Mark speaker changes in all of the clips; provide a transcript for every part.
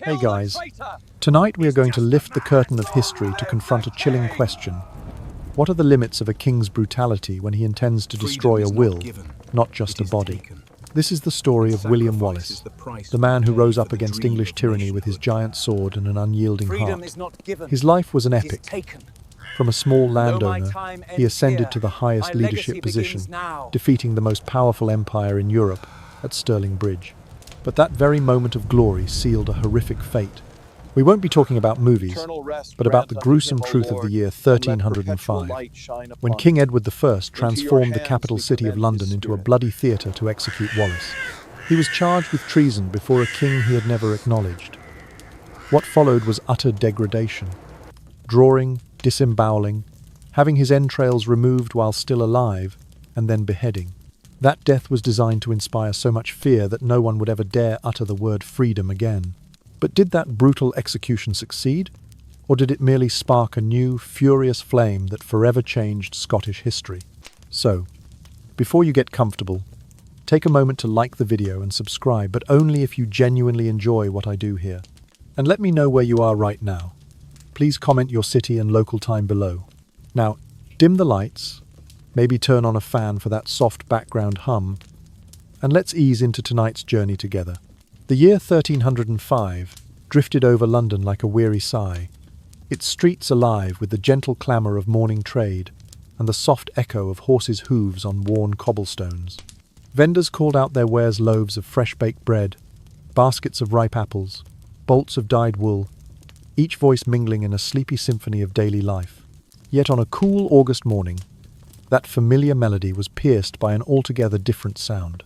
Speaker 1: Hey guys, tonight we are going to lift the curtain of history to confront a chilling question. What are the limits of a king's brutality when he intends to destroy a will, not just a body? This is the story of William Wallace, the man who rose up against English tyranny with his giant sword and an unyielding heart. His life was an epic. From a small landowner, he ascended to the highest leadership position, defeating the most powerful empire in Europe at Stirling Bridge. But that very moment of glory sealed a horrific fate. We won't be talking about movies, but about the gruesome truth of the year 1305, when King Edward I transformed the capital city of London into a bloody theatre to execute Wallace. He was charged with treason before a king he had never acknowledged. What followed was utter degradation. Drawing, disembowelling, having his entrails removed while still alive, and then beheading. That death was designed to inspire so much fear that no one would ever dare utter the word freedom again. But did that brutal execution succeed? Or did it merely spark a new, furious flame that forever changed Scottish history? So, before you get comfortable, take a moment to like the video and subscribe, but only if you genuinely enjoy what I do here. And let me know where you are right now. Please comment your city and local time below. Now, dim the lights, maybe turn on a fan for that soft background hum, and let's ease into tonight's journey together. The year 1305 drifted over London like a weary sigh, its streets alive with the gentle clamour of morning trade and the soft echo of horses' hooves on worn cobblestones. Vendors called out their wares: loaves of fresh-baked bread, baskets of ripe apples, bolts of dyed wool, each voice mingling in a sleepy symphony of daily life. Yet on a cool August morning, that familiar melody was pierced by an altogether different sound.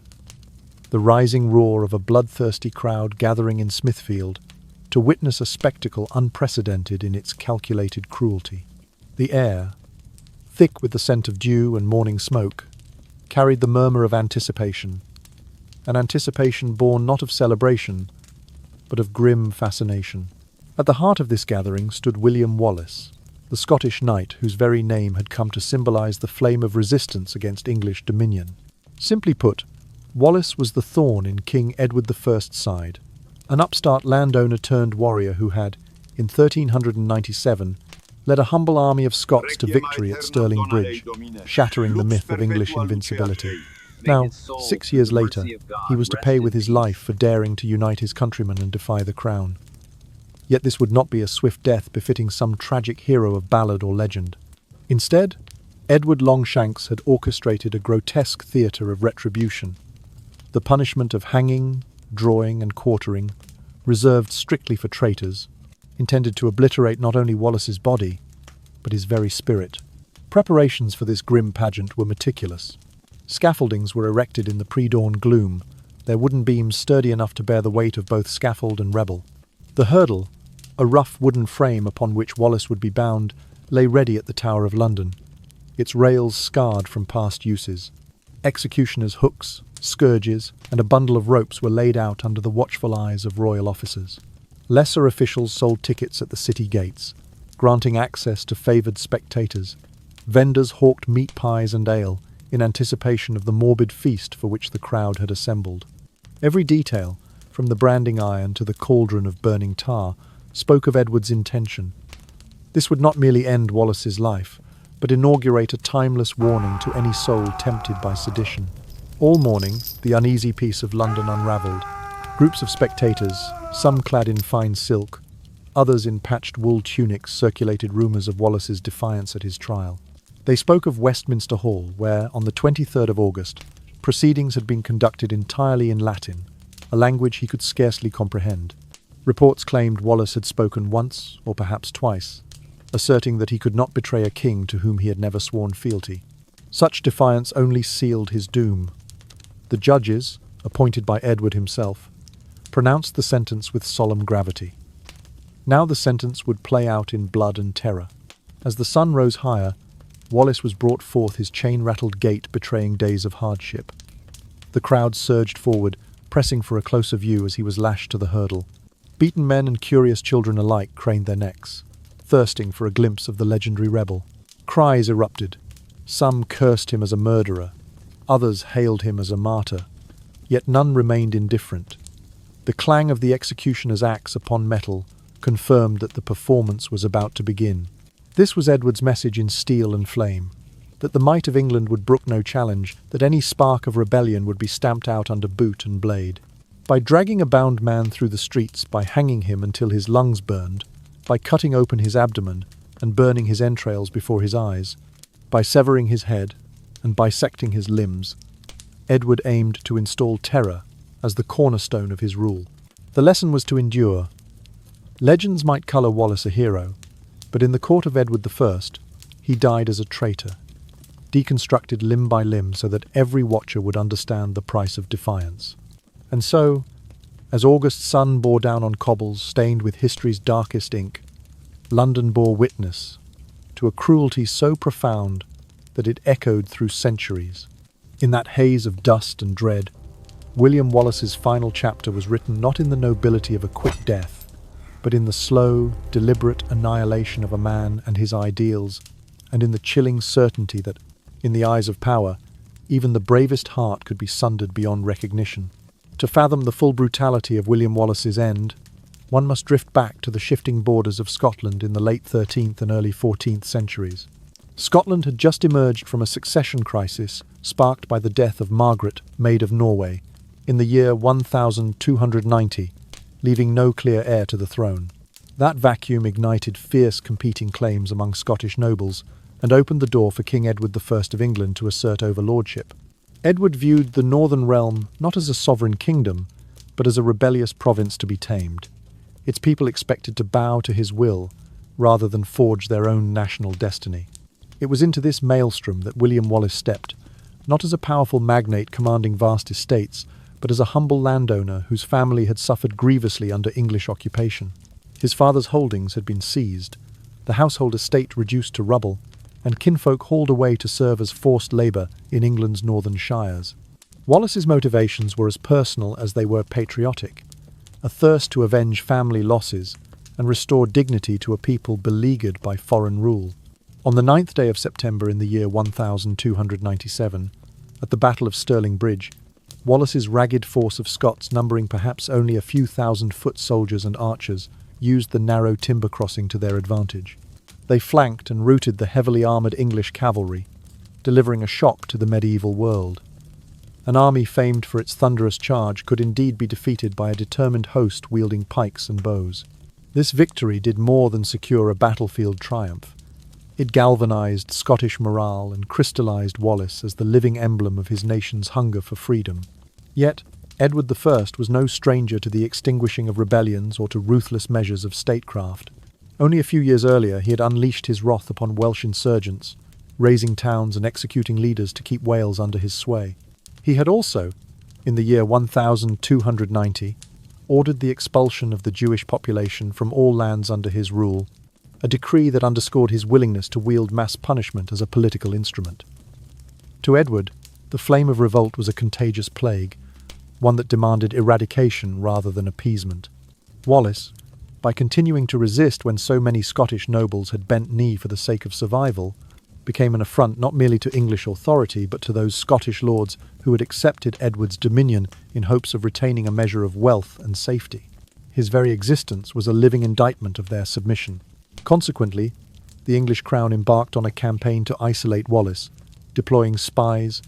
Speaker 1: The rising roar of a bloodthirsty crowd gathering in Smithfield to witness a spectacle unprecedented in its calculated cruelty. The air, thick with the scent of dew and morning smoke, carried the murmur of anticipation, an anticipation born not of celebration, but of grim fascination. At the heart of this gathering stood William Wallace, the Scottish knight whose very name had come to symbolize the flame of resistance against English dominion. Simply put, Wallace was the thorn in King Edward I's side, an upstart landowner turned warrior who had, in 1397, led a humble army of Scots to victory at Stirling Bridge, shattering the myth of English invincibility. Now, 6 years later, he was to pay with his life for daring to unite his countrymen and defy the crown. Yet this would not be a swift death befitting some tragic hero of ballad or legend. Instead, Edward Longshanks had orchestrated a grotesque theatre of retribution, the punishment of hanging, drawing and quartering, reserved strictly for traitors, intended to obliterate not only Wallace's body, but his very spirit. Preparations for this grim pageant were meticulous. Scaffoldings were erected in the pre-dawn gloom, their wooden beams sturdy enough to bear the weight of both scaffold and rebel. The hurdle, a rough wooden frame upon which Wallace would be bound, lay ready at the Tower of London, its rails scarred from past uses. Executioners' hooks, scourges, and a bundle of ropes were laid out under the watchful eyes of royal officers. Lesser officials sold tickets at the city gates, granting access to favoured spectators. Vendors hawked meat pies and ale in anticipation of the morbid feast for which the crowd had assembled. Every detail, from the branding iron to the cauldron of burning tar, spoke of Edward's intention. This would not merely end Wallace's life, but inaugurate a timeless warning to any soul tempted by sedition. All morning, the uneasy peace of London unravelled. Groups of spectators, some clad in fine silk, others in patched wool tunics, circulated rumours of Wallace's defiance at his trial. They spoke of Westminster Hall, where, on the 23rd of August, proceedings had been conducted entirely in Latin, a language he could scarcely comprehend. Reports claimed Wallace had spoken once, or perhaps twice, asserting that he could not betray a king to whom he had never sworn fealty. Such defiance only sealed his doom. The judges, appointed by Edward himself, pronounced the sentence with solemn gravity. Now the sentence would play out in blood and terror. As the sun rose higher, Wallace was brought forth, his chain-rattled gait betraying days of hardship. The crowd surged forward, pressing for a closer view as he was lashed to the hurdle. Beaten men and curious children alike craned their necks, thirsting for a glimpse of the legendary rebel. Cries erupted. Some cursed him as a murderer, others hailed him as a martyr, yet none remained indifferent. The clang of the executioner's axe upon metal confirmed that the performance was about to begin. This was Edward's message in steel and flame, that the might of England would brook no challenge, that any spark of rebellion would be stamped out under boot and blade. By dragging a bound man through the streets, by hanging him until his lungs burned, by cutting open his abdomen and burning his entrails before his eyes, by severing his head and bisecting his limbs, Edward aimed to install terror as the cornerstone of his rule. The lesson was to endure. Legends might colour Wallace a hero, but in the court of Edward I, he died as a traitor, deconstructed limb by limb so that every watcher would understand the price of defiance. And so, as August sun bore down on cobbles stained with history's darkest ink, London bore witness to a cruelty so profound that it echoed through centuries. In that haze of dust and dread, William Wallace's final chapter was written not in the nobility of a quick death, but in the slow, deliberate annihilation of a man and his ideals, and in the chilling certainty that, in the eyes of power, even the bravest heart could be sundered beyond recognition. To fathom the full brutality of William Wallace's end, one must drift back to the shifting borders of Scotland in the late 13th and early 14th centuries. Scotland had just emerged from a succession crisis sparked by the death of Margaret, Maid of Norway, in the year 1290, leaving no clear heir to the throne. That vacuum ignited fierce competing claims among Scottish nobles and opened the door for King Edward I of England to assert overlordship. Edward viewed the northern realm not as a sovereign kingdom, but as a rebellious province to be tamed. Its people expected to bow to his will rather than forge their own national destiny. It was into this maelstrom that William Wallace stepped, not as a powerful magnate commanding vast estates, but as a humble landowner whose family had suffered grievously under English occupation. His father's holdings had been seized, the household estate reduced to rubble, and kinfolk hauled away to serve as forced labour in England's northern shires. Wallace's motivations were as personal as they were patriotic, a thirst to avenge family losses and restore dignity to a people beleaguered by foreign rule. On the 9th day of September in the year 1297, at the Battle of Stirling Bridge, Wallace's ragged force of Scots, numbering perhaps only a few thousand foot soldiers and archers, used the narrow timber crossing to their advantage. They flanked and routed the heavily armoured English cavalry, delivering a shock to the medieval world. An army famed for its thunderous charge could indeed be defeated by a determined host wielding pikes and bows. This victory did more than secure a battlefield triumph. It galvanized Scottish morale and crystallized Wallace as the living emblem of his nation's hunger for freedom. Yet, Edward I was no stranger to the extinguishing of rebellions or to ruthless measures of statecraft. Only a few years earlier he had unleashed his wrath upon Welsh insurgents, razing towns and executing leaders to keep Wales under his sway. He had also, in the year 1290, ordered the expulsion of the Jewish population from all lands under his rule, a decree that underscored his willingness to wield mass punishment as a political instrument. To Edward, the flame of revolt was a contagious plague, one that demanded eradication rather than appeasement. Wallace, by continuing to resist when so many Scottish nobles had bent knee for the sake of survival, became an affront not merely to English authority but to those Scottish lords who had accepted Edward's dominion in hopes of retaining a measure of wealth and safety. His very existence was a living indictment of their submission. Consequently, the English crown embarked on a campaign to isolate Wallace, deploying spies,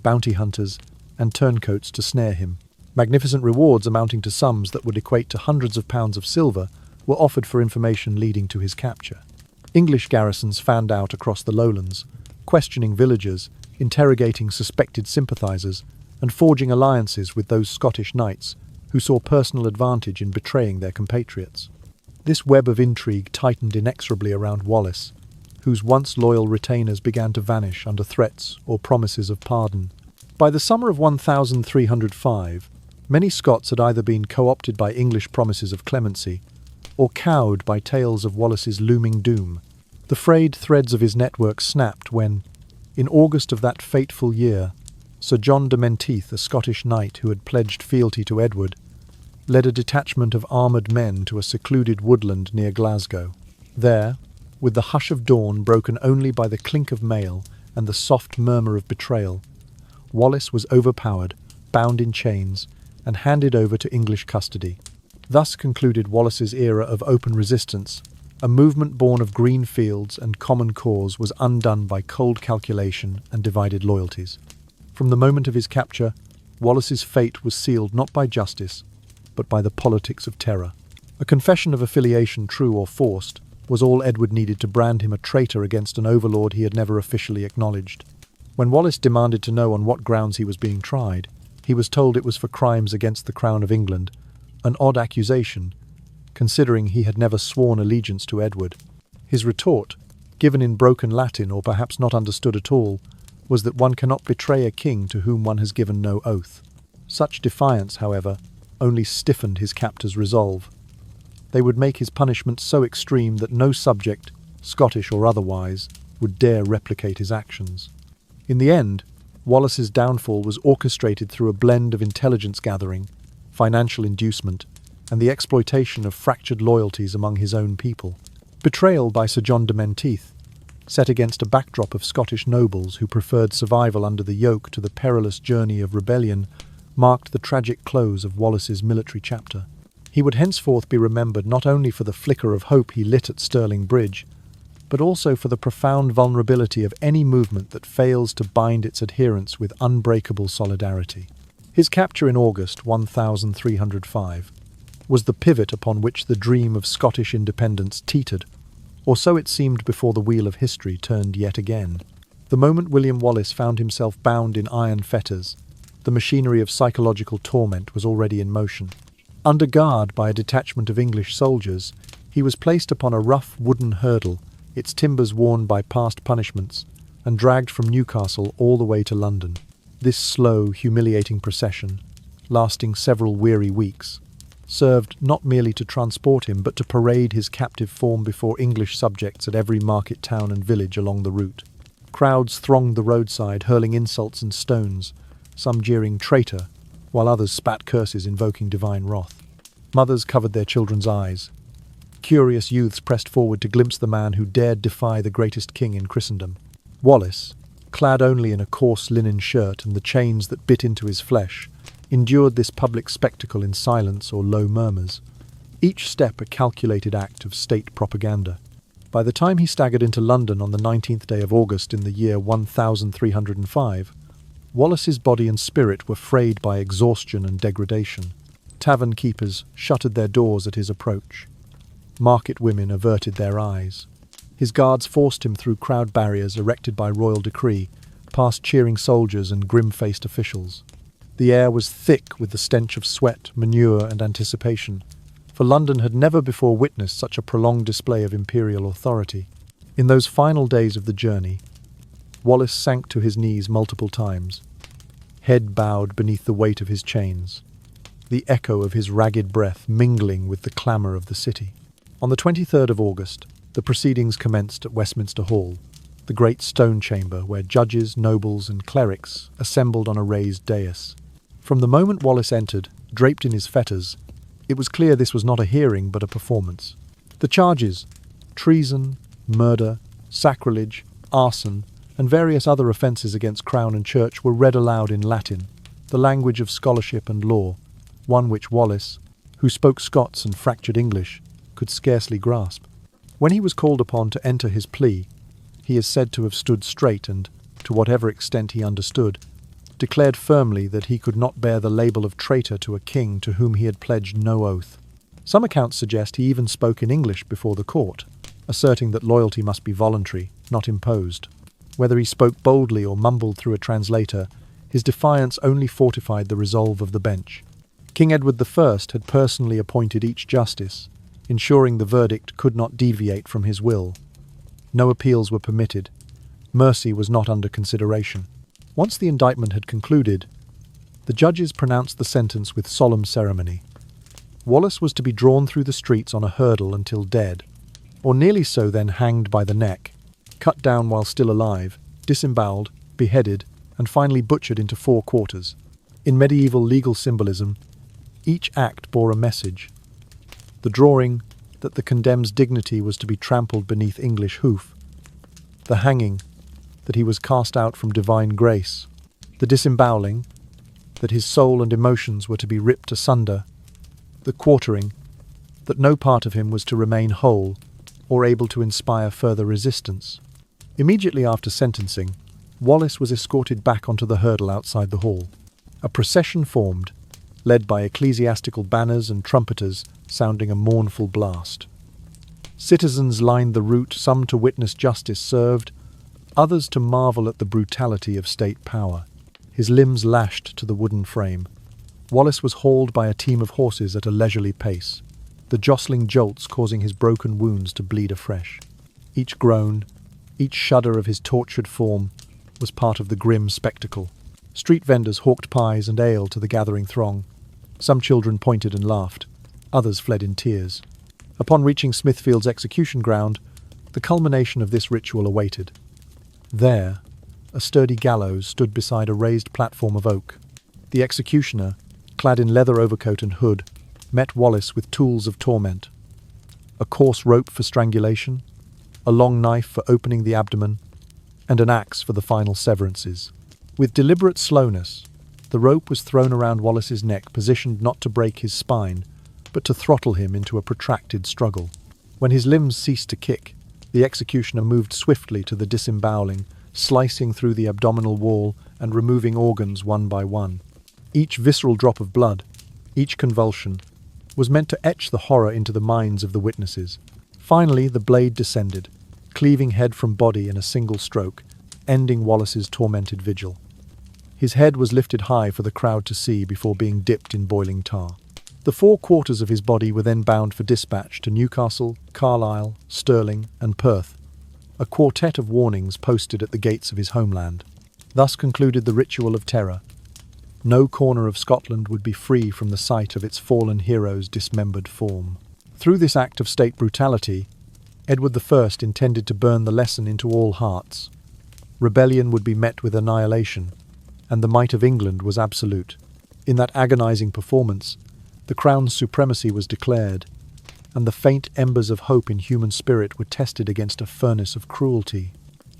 Speaker 1: bounty hunters, and turncoats to snare him. Magnificent rewards amounting to sums that would equate to hundreds of pounds of silver were offered for information leading to his capture. English garrisons fanned out across the lowlands, questioning villagers, interrogating suspected sympathisers, and forging alliances with those Scottish knights who saw personal advantage in betraying their compatriots. This web of intrigue tightened inexorably around Wallace, whose once loyal retainers began to vanish under threats or promises of pardon. By the summer of 1305, many Scots had either been co-opted by English promises of clemency or cowed by tales of Wallace's looming doom. The frayed threads of his network snapped when, in August of that fateful year, Sir John de Menteith, a Scottish knight who had pledged fealty to Edward, led a detachment of armoured men to a secluded woodland near Glasgow. There, with the hush of dawn broken only by the clink of mail and the soft murmur of betrayal, Wallace was overpowered, bound in chains, and handed over to English custody. Thus concluded Wallace's era of open resistance. A movement born of green fields and common cause was undone by cold calculation and divided loyalties. From the moment of his capture, Wallace's fate was sealed not by justice, but by the politics of terror. A confession of affiliation, true or forced, was all Edward needed to brand him a traitor against an overlord he had never officially acknowledged. When Wallace demanded to know on what grounds he was being tried, he was told it was for crimes against the Crown of England, an odd accusation, considering he had never sworn allegiance to Edward. His retort, given in broken Latin or perhaps not understood at all, was that one cannot betray a king to whom one has given no oath. Such defiance, however, only stiffened his captor's resolve. They would make his punishment so extreme that no subject, Scottish or otherwise, would dare replicate his actions. In the end, Wallace's downfall was orchestrated through a blend of intelligence gathering, financial inducement, and the exploitation of fractured loyalties among his own people. Betrayal by Sir John de Menteith, set against a backdrop of Scottish nobles who preferred survival under the yoke to the perilous journey of rebellion, marked the tragic close of Wallace's military chapter. He would henceforth be remembered not only for the flicker of hope he lit at Stirling Bridge, but also for the profound vulnerability of any movement that fails to bind its adherents with unbreakable solidarity. His capture in August 1305 was the pivot upon which the dream of Scottish independence teetered, or so it seemed before the wheel of history turned yet again. The moment William Wallace found himself bound in iron fetters, the machinery of psychological torment was already in motion. Under guard by a detachment of English soldiers, he was placed upon a rough wooden hurdle, its timbers worn by past punishments, and dragged from Newcastle all the way to London. This slow, humiliating procession, lasting several weary weeks, served not merely to transport him but to parade his captive form before English subjects at every market town and village along the route. Crowds thronged the roadside, hurling insults and stones, some jeering "traitor," while others spat curses invoking divine wrath. Mothers covered their children's eyes. Curious youths pressed forward to glimpse the man who dared defy the greatest king in Christendom. Wallace, clad only in a coarse linen shirt and the chains that bit into his flesh, endured this public spectacle in silence or low murmurs, each step a calculated act of state propaganda. By the time he staggered into London on the 19th day of August in the year 1305, Wallace's body and spirit were frayed by exhaustion and degradation. Tavern keepers shuttered their doors at his approach. Market women averted their eyes. His guards forced him through crowd barriers erected by royal decree, past cheering soldiers and grim-faced officials. The air was thick with the stench of sweat, manure, and anticipation, for London had never before witnessed such a prolonged display of imperial authority. In those final days of the journey, Wallace sank to his knees multiple times, head bowed beneath the weight of his chains, the echo of his ragged breath mingling with the clamour of the city. On the 23rd of August, the proceedings commenced at Westminster Hall, the great stone chamber where judges, nobles, and clerics assembled on a raised dais. From the moment Wallace entered, draped in his fetters, it was clear this was not a hearing but a performance. The charges, treason, murder, sacrilege, arson, and various other offences against Crown and Church were read aloud in Latin, the language of scholarship and law, one which Wallace, who spoke Scots and fractured English, could scarcely grasp. When he was called upon to enter his plea, he is said to have stood straight and, to whatever extent he understood, declared firmly that he could not bear the label of traitor to a king to whom he had pledged no oath. Some accounts suggest he even spoke in English before the court, asserting that loyalty must be voluntary, not imposed. Whether he spoke boldly or mumbled through a translator, his defiance only fortified the resolve of the bench. King Edward I had personally appointed each justice, ensuring the verdict could not deviate from his will. No appeals were permitted. Mercy was not under consideration. Once the indictment had concluded, the judges pronounced the sentence with solemn ceremony. Wallace was to be drawn through the streets on a hurdle until dead, or nearly so, then hanged by the neck, cut down while still alive, disemboweled, beheaded, and finally butchered into 4 quarters. In medieval legal symbolism, each act bore a message. The drawing, that the condemned's dignity was to be trampled beneath English hoof. The hanging, that he was cast out from divine grace. The disembowelling, that his soul and emotions were to be ripped asunder, the quartering, that no part of him was to remain whole or able to inspire further resistance. Immediately after sentencing, Wallace was escorted back onto the hurdle outside the hall. A procession formed, led by ecclesiastical banners and trumpeters sounding a mournful blast. Citizens lined the route, some to witness justice served, others to marvel at the brutality of state power. His limbs lashed to the wooden frame. Wallace was hauled by a team of horses at a leisurely pace, the jostling jolts causing his broken wounds to bleed afresh. Each groan, each shudder of his tortured form was part of the grim spectacle. Street vendors hawked pies and ale to the gathering throng. Some children pointed and laughed, others fled in tears. Upon reaching Smithfield's execution ground, the culmination of this ritual awaited. There, a sturdy gallows stood beside a raised platform of oak. The executioner, clad in leather overcoat and hood, met Wallace with tools of torment: a coarse rope for strangulation, a long knife for opening the abdomen, and an axe for the final severances. With deliberate slowness, the rope was thrown around Wallace's neck, positioned not to break his spine, but to throttle him into a protracted struggle. When his limbs ceased to kick, the executioner moved swiftly to the disembowelling, slicing through the abdominal wall and removing organs one by one. Each visceral drop of blood, each convulsion, was meant to etch the horror into the minds of the witnesses. Finally, the blade descended, cleaving head from body in a single stroke, ending Wallace's tormented vigil. His head was lifted high for the crowd to see before being dipped in boiling tar. The 4 quarters of his body were then bound for dispatch to Newcastle, Carlisle, Stirling, and Perth, a quartet of warnings posted at the gates of his homeland. Thus concluded the ritual of terror. No corner of Scotland would be free from the sight of its fallen hero's dismembered form. Through this act of state brutality, Edward I intended to burn the lesson into all hearts. Rebellion would be met with annihilation, and the might of England was absolute. In that agonizing performance, the crown's supremacy was declared, and the faint embers of hope in human spirit were tested against a furnace of cruelty.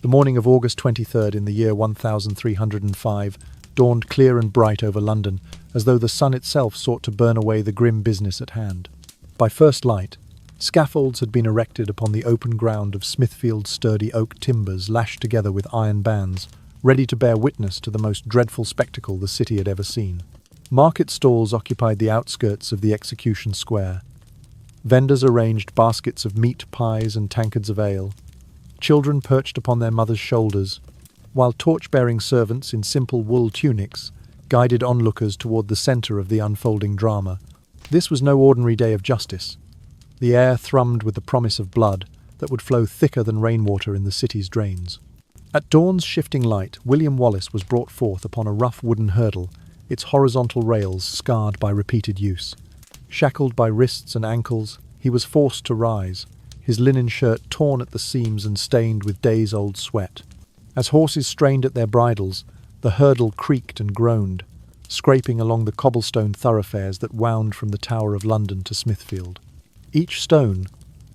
Speaker 1: The morning of August 23rd in the year 1305 dawned clear and bright over London, as though the sun itself sought to burn away the grim business at hand. By first light, scaffolds had been erected upon the open ground of Smithfield's sturdy oak timbers lashed together with iron bands, ready to bear witness to the most dreadful spectacle the city had ever seen. Market stalls occupied the outskirts of the execution square. Vendors arranged baskets of meat pies and tankards of ale. Children perched upon their mothers' shoulders, while torch-bearing servants in simple wool tunics guided onlookers toward the centre of the unfolding drama. This was no ordinary day of justice. The air thrummed with the promise of blood that would flow thicker than rainwater in the city's drains. At dawn's shifting light, William Wallace was brought forth upon a rough wooden hurdle, its horizontal rails scarred by repeated use. Shackled by wrists and ankles, he was forced to rise, his linen shirt torn at the seams and stained with days-old sweat. As horses strained at their bridles, the hurdle creaked and groaned, scraping along the cobblestone thoroughfares that wound from the Tower of London to Smithfield. Each stone,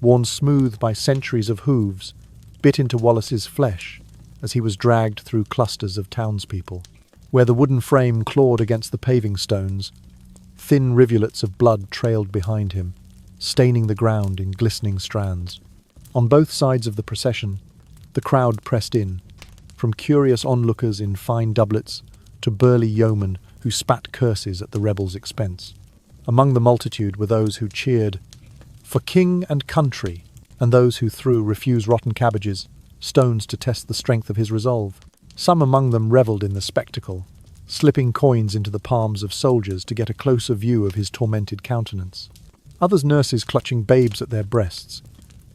Speaker 1: worn smooth by centuries of hooves, bit into Wallace's flesh as he was dragged through clusters of townspeople. Where the wooden frame clawed against the paving stones, thin rivulets of blood trailed behind him, staining the ground in glistening strands. On both sides of the procession, the crowd pressed in, from curious onlookers in fine doublets to burly yeomen who spat curses at the rebels' expense. Among the multitude were those who cheered for king and country, and those who threw refuse rotten cabbages, stones to test the strength of his resolve. Some among them revelled in the spectacle, slipping coins into the palms of soldiers to get a closer view of his tormented countenance. Others, nurses clutching babes at their breasts.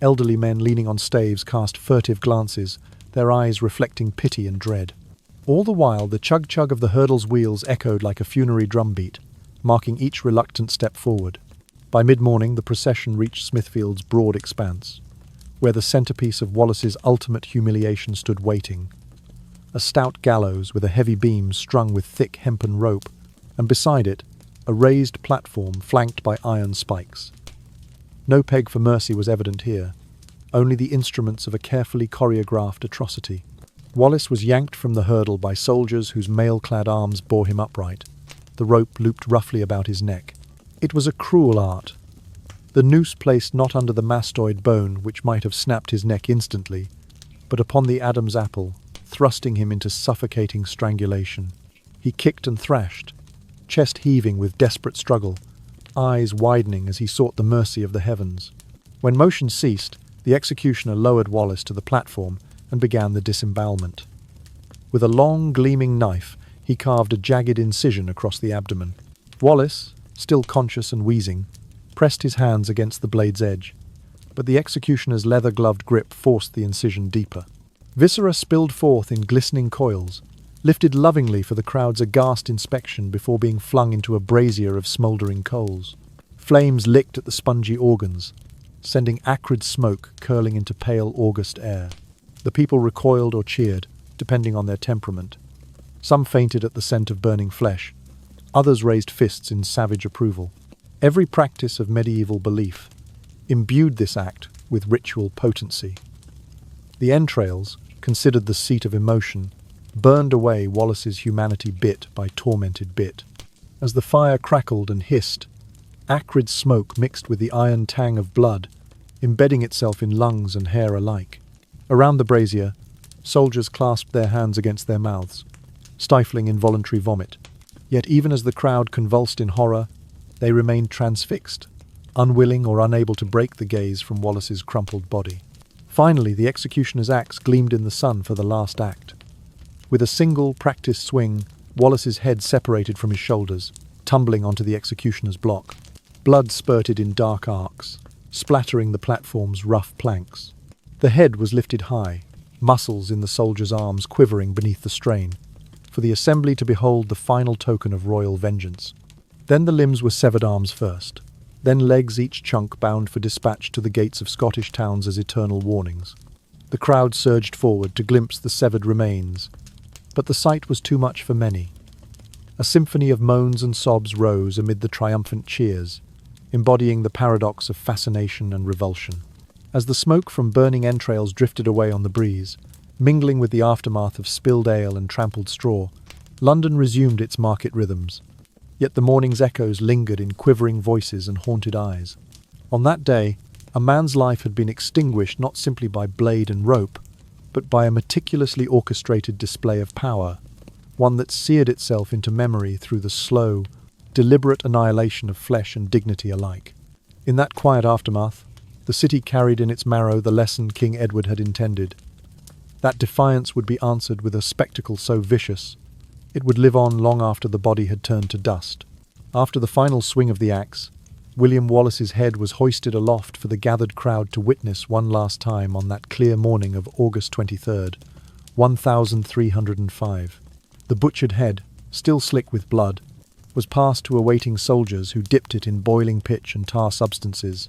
Speaker 1: Elderly men leaning on staves cast furtive glances, their eyes reflecting pity and dread. All the while, the chug-chug of the hurdle's wheels echoed like a funerary drumbeat, marking each reluctant step forward. By mid-morning, the procession reached Smithfield's broad expanse, where the centrepiece of Wallace's ultimate humiliation stood waiting. A stout gallows with a heavy beam strung with thick hempen rope, and beside it, a raised platform flanked by iron spikes. No peg for mercy was evident here, only the instruments of a carefully choreographed atrocity. Wallace was yanked from the hurdle by soldiers whose mail-clad arms bore him upright. the rope looped roughly about his neck. It was a cruel art. The noose placed not under the mastoid bone, which might have snapped his neck instantly, but upon the Adam's apple, thrusting him into suffocating strangulation. He kicked and thrashed, chest heaving with desperate struggle, eyes widening as he sought the mercy of the heavens. When motion ceased, the executioner lowered Wallace to the platform and began the disembowelment. With a long, gleaming knife, he carved a jagged incision across the abdomen. Wallace, still conscious and wheezing, pressed his hands against the blade's edge, but the executioner's leather-gloved grip forced the incision deeper. Viscera spilled forth in glistening coils, lifted lovingly for the crowd's aghast inspection before being flung into a brazier of smouldering coals. Flames licked at the spongy organs, sending acrid smoke curling into pale August air. The people recoiled or cheered, depending on their temperament. Some fainted at the scent of burning flesh, others raised fists in savage approval. Every practice of medieval belief imbued this act with ritual potency. The entrails, considered the seat of emotion, burned away Wallace's humanity bit by tormented bit. As the fire crackled and hissed, acrid smoke mixed with the iron tang of blood, embedding itself in lungs and hair alike. Around the brazier, soldiers clasped their hands against their mouths, stifling involuntary vomit. Yet even as the crowd convulsed in horror, they remained transfixed, unwilling or unable to break the gaze from Wallace's crumpled body. Finally, the executioner's axe gleamed in the sun for the last act. With a single, practiced swing, Wallace's head separated from his shoulders, tumbling onto the executioner's block. Blood spurted in dark arcs, splattering the platform's rough planks. The head was lifted high, muscles in the soldier's arms quivering beneath the strain, for the assembly to behold the final token of royal vengeance. Then the limbs were severed, arms first, then legs, each chunk bound for dispatch to the gates of Scottish towns as eternal warnings. The crowd surged forward to glimpse the severed remains, but the sight was too much for many. A symphony of moans and sobs rose amid the triumphant cheers, embodying the paradox of fascination and revulsion. As the smoke from burning entrails drifted away on the breeze, mingling with the aftermath of spilled ale and trampled straw, London resumed its market rhythms. Yet the morning's echoes lingered in quivering voices and haunted eyes. On that day, a man's life had been extinguished not simply by blade and rope, but by a meticulously orchestrated display of power, one that seared itself into memory through the slow, deliberate annihilation of flesh and dignity alike. In that quiet aftermath, the city carried in its marrow the lesson King Edward had intended. That defiance would be answered with a spectacle so vicious, it would live on long after the body had turned to dust. After the final swing of the axe, William Wallace's head was hoisted aloft for the gathered crowd to witness one last time on that clear morning of August 23rd, 1305. The butchered head, still slick with blood, was passed to awaiting soldiers who dipped it in boiling pitch and tar substances,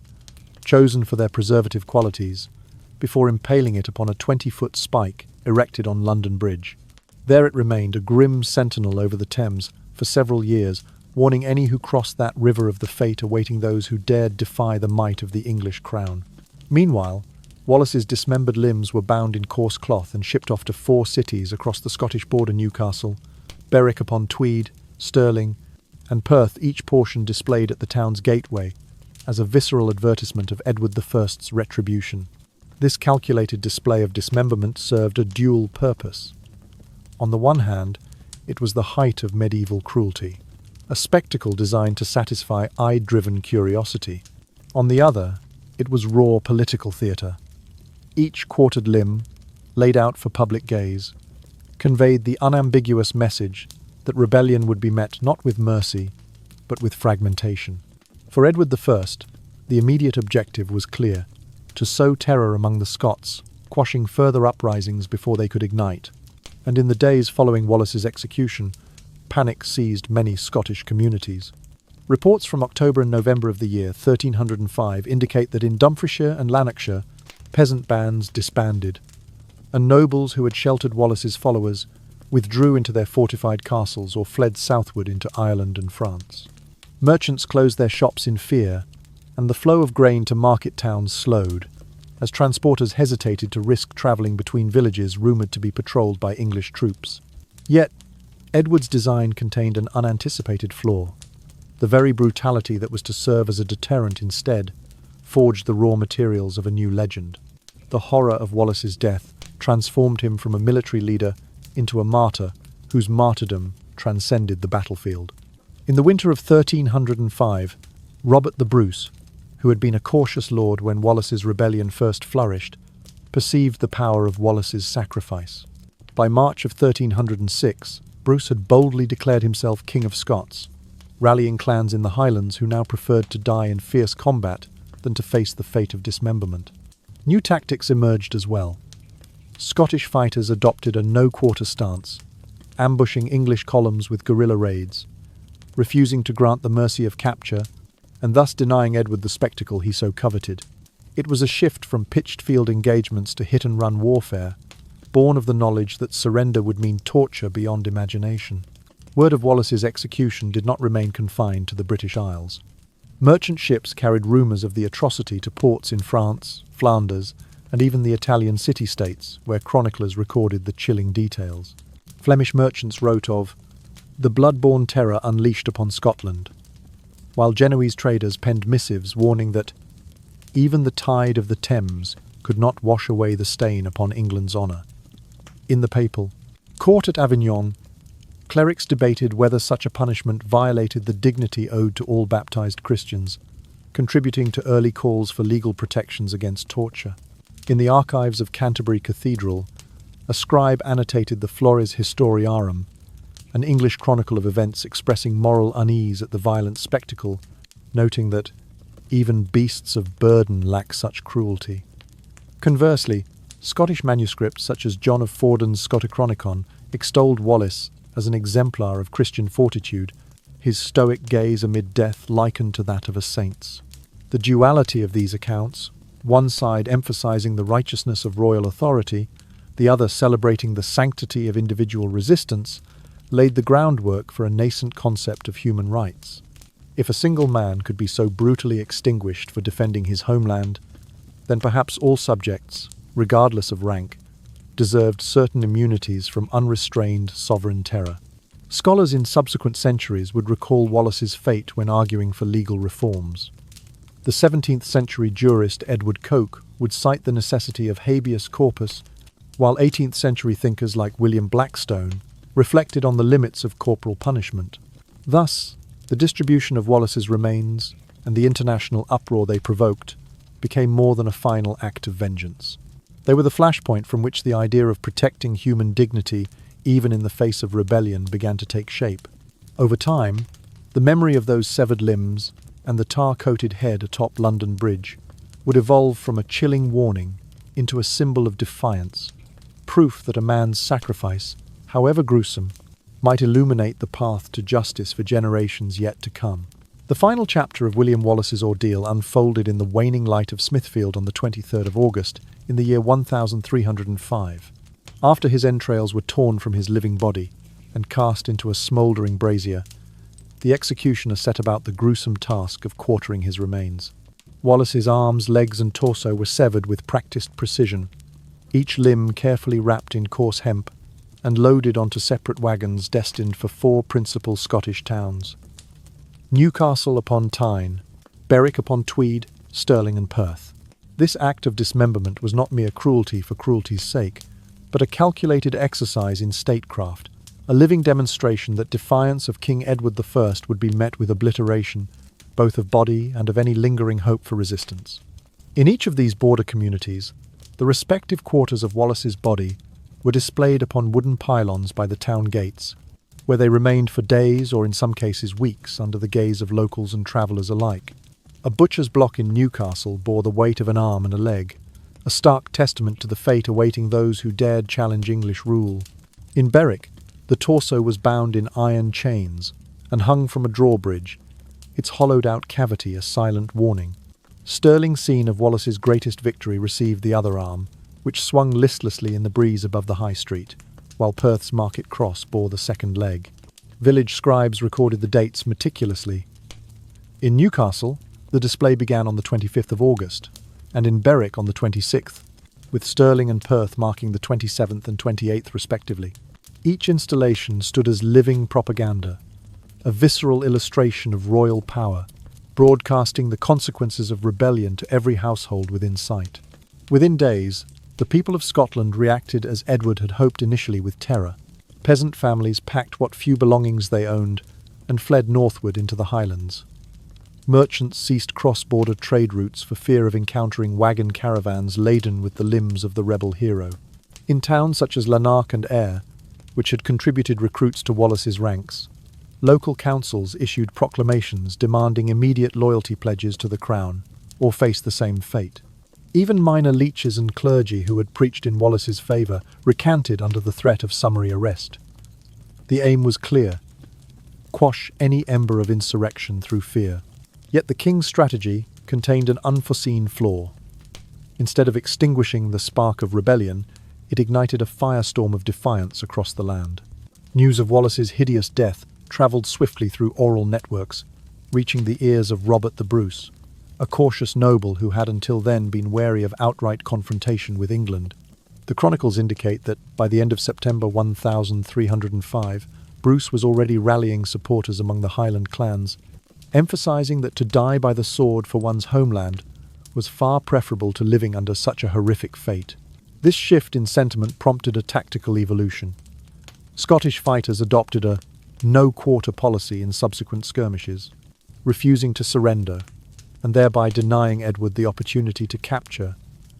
Speaker 1: chosen for their preservative qualities, before impaling it upon a 20-foot spike erected on London Bridge. There it remained, a grim sentinel over the Thames, for several years, warning any who crossed that river of the fate awaiting those who dared defy the might of the English crown. Meanwhile, Wallace's dismembered limbs were bound in coarse cloth and shipped off to 4 cities across the Scottish border: Newcastle, Berwick-upon-Tweed, Stirling, and Perth, each portion displayed at the town's gateway as a visceral advertisement of Edward I's retribution. This calculated display of dismemberment served a dual purpose. On the one hand, it was the height of medieval cruelty, a spectacle designed to satisfy eye-driven curiosity. On the other, it was raw political theatre. Each quartered limb, laid out for public gaze, conveyed the unambiguous message that rebellion would be met not with mercy, but with fragmentation. For Edward I, the immediate objective was clear: to sow terror among the Scots, quashing further uprisings before they could ignite. And in the days following Wallace's execution, panic seized many Scottish communities. Reports from October and November of the year 1305 indicate that in Dumfriesshire and Lanarkshire, peasant bands disbanded, and nobles who had sheltered Wallace's followers withdrew into their fortified castles or fled southward into Ireland and France. Merchants closed their shops in fear, and the flow of grain to market towns slowed, as transporters hesitated to risk travelling between villages rumoured to be patrolled by English troops. Yet, Edward's design contained an unanticipated flaw. The very brutality that was to serve as a deterrent instead forged the raw materials of a new legend. The horror of Wallace's death transformed him from a military leader into a martyr whose martyrdom transcended the battlefield. In the winter of 1305, Robert the Bruce, who had been a cautious lord when Wallace's rebellion first flourished, perceived the power of Wallace's sacrifice. By March of 1306, Bruce had boldly declared himself King of Scots, rallying clans in the Highlands who now preferred to die in fierce combat than to face the fate of dismemberment. New tactics emerged as well. Scottish fighters adopted a no-quarter stance, ambushing English columns with guerrilla raids, refusing to grant the mercy of capture, and thus denying Edward the spectacle he so coveted. It was a shift from pitched field engagements to hit-and-run warfare, born of the knowledge that surrender would mean torture beyond imagination. Word of Wallace's execution did not remain confined to the British Isles. Merchant ships carried rumours of the atrocity to ports in France, Flanders, and even the Italian city-states, where chroniclers recorded the chilling details. Flemish merchants wrote of the blood-borne terror unleashed upon Scotland, while Genoese traders penned missives warning that even the tide of the Thames could not wash away the stain upon England's honour. In the papal court at Avignon, clerics debated whether such a punishment violated the dignity owed to all baptized Christians, contributing to early calls for legal protections against torture. In the archives of Canterbury Cathedral, a scribe annotated the Flores Historiarum, an English chronicle of events expressing moral unease at the violent spectacle, noting that even beasts of burden lack such cruelty. Conversely, Scottish manuscripts such as John of Forden's Scotichronicon extolled Wallace as an exemplar of Christian fortitude, his stoic gaze amid death likened to that of a saint's. The duality of these accounts, one side emphasizing the righteousness of royal authority, the other celebrating the sanctity of individual resistance, laid the groundwork for a nascent concept of human rights. If a single man could be so brutally extinguished for defending his homeland, then perhaps all subjects, regardless of rank, deserved certain immunities from unrestrained sovereign terror. Scholars in subsequent centuries would recall Wallace's fate when arguing for legal reforms. The 17th century jurist Edward Coke would cite the necessity of habeas corpus, while 18th century thinkers like William Blackstone reflected on the limits of corporal punishment. Thus, the distribution of Wallace's remains and the international uproar they provoked became more than a final act of vengeance. They were the flashpoint from which the idea of protecting human dignity, even in the face of rebellion, began to take shape. Over time, the memory of those severed limbs and the tar-coated head atop London Bridge would evolve from a chilling warning into a symbol of defiance, proof that a man's sacrifice, however gruesome, might illuminate the path to justice for generations yet to come. The final chapter of William Wallace's ordeal unfolded in the waning light of Smithfield on the 23rd of August in the year 1305. After his entrails were torn from his living body and cast into a smouldering brazier, the executioner set about the gruesome task of quartering his remains. Wallace's arms, legs and torso were severed with practiced precision, each limb carefully wrapped in coarse hemp and loaded onto separate wagons destined for 4 principal Scottish towns: Newcastle upon Tyne, Berwick upon Tweed, Stirling and Perth. This act of dismemberment was not mere cruelty for cruelty's sake, but a calculated exercise in statecraft, a living demonstration that defiance of King Edward I would be met with obliteration, both of body and of any lingering hope for resistance. In each of these border communities, the respective quarters of Wallace's body were displayed upon wooden pylons by the town gates, where they remained for days or in some cases weeks under the gaze of locals and travellers alike. A butcher's block in Newcastle bore the weight of an arm and a leg, a stark testament to the fate awaiting those who dared challenge English rule. In Berwick, the torso was bound in iron chains and hung from a drawbridge, its hollowed-out cavity a silent warning. Stirling, scene of Wallace's greatest victory, received the other arm, which swung listlessly in the breeze above the High Street, while Perth's Market Cross bore the second leg. Village scribes recorded the dates meticulously. In Newcastle, the display began on the 25th of August, and in Berwick on the 26th, with Stirling and Perth marking the 27th and 28th respectively. Each installation stood as living propaganda, a visceral illustration of royal power, broadcasting the consequences of rebellion to every household within sight. Within days, the people of Scotland reacted as Edward had hoped initially, with terror. Peasant families packed what few belongings they owned and fled northward into the Highlands. Merchants ceased cross-border trade routes for fear of encountering wagon caravans laden with the limbs of the rebel hero. In towns such as Lanark and Ayr, which had contributed recruits to Wallace's ranks, local councils issued proclamations demanding immediate loyalty pledges to the crown, or face the same fate. Even minor leeches and clergy who had preached in Wallace's favour recanted under the threat of summary arrest. The aim was clear: quash any ember of insurrection through fear. Yet the king's strategy contained an unforeseen flaw. Instead of extinguishing the spark of rebellion, it ignited a firestorm of defiance across the land. News of Wallace's hideous death travelled swiftly through oral networks, reaching the ears of Robert the Bruce, a cautious noble who had until then been wary of outright confrontation with England. The chronicles indicate that, by the end of September 1305, Bruce was already rallying supporters among the Highland clans, emphasizing that to die by the sword for one's homeland was far preferable to living under such a horrific fate. This shift in sentiment prompted a tactical evolution. Scottish fighters adopted a no-quarter policy in subsequent skirmishes, refusing to surrender, and thereby denying Edward the opportunity to capture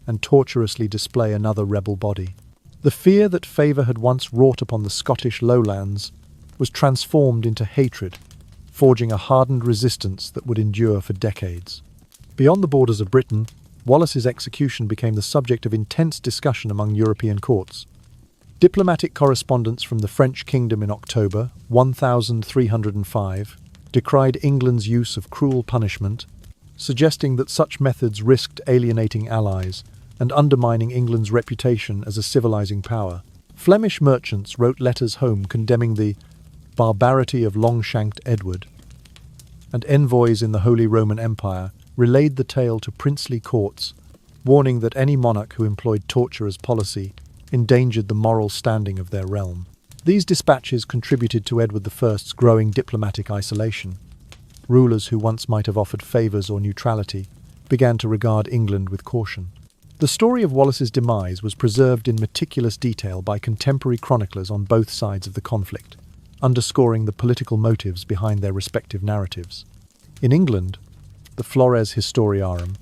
Speaker 1: and torturously display another rebel body. The fear that favour had once wrought upon the Scottish lowlands was transformed into hatred, forging a hardened resistance that would endure for decades. Beyond the borders of Britain, Wallace's execution became the subject of intense discussion among European courts. Diplomatic correspondence from the French kingdom in October 1305 decried England's use of cruel punishment, suggesting that such methods risked alienating allies and undermining England's reputation as a civilizing power. Flemish merchants wrote letters home condemning the barbarity of long-shanked Edward, and envoys in the Holy Roman Empire relayed the tale to princely courts, warning that any monarch who employed torture as policy endangered the moral standing of their realm. These dispatches contributed to Edward I's growing diplomatic isolation. Rulers who once might have offered favours or neutrality began to regard England with caution. The story of Wallace's demise was preserved in meticulous detail by contemporary chroniclers on both sides of the conflict, underscoring the political motives behind their respective narratives. In England, the Flores Historiarum,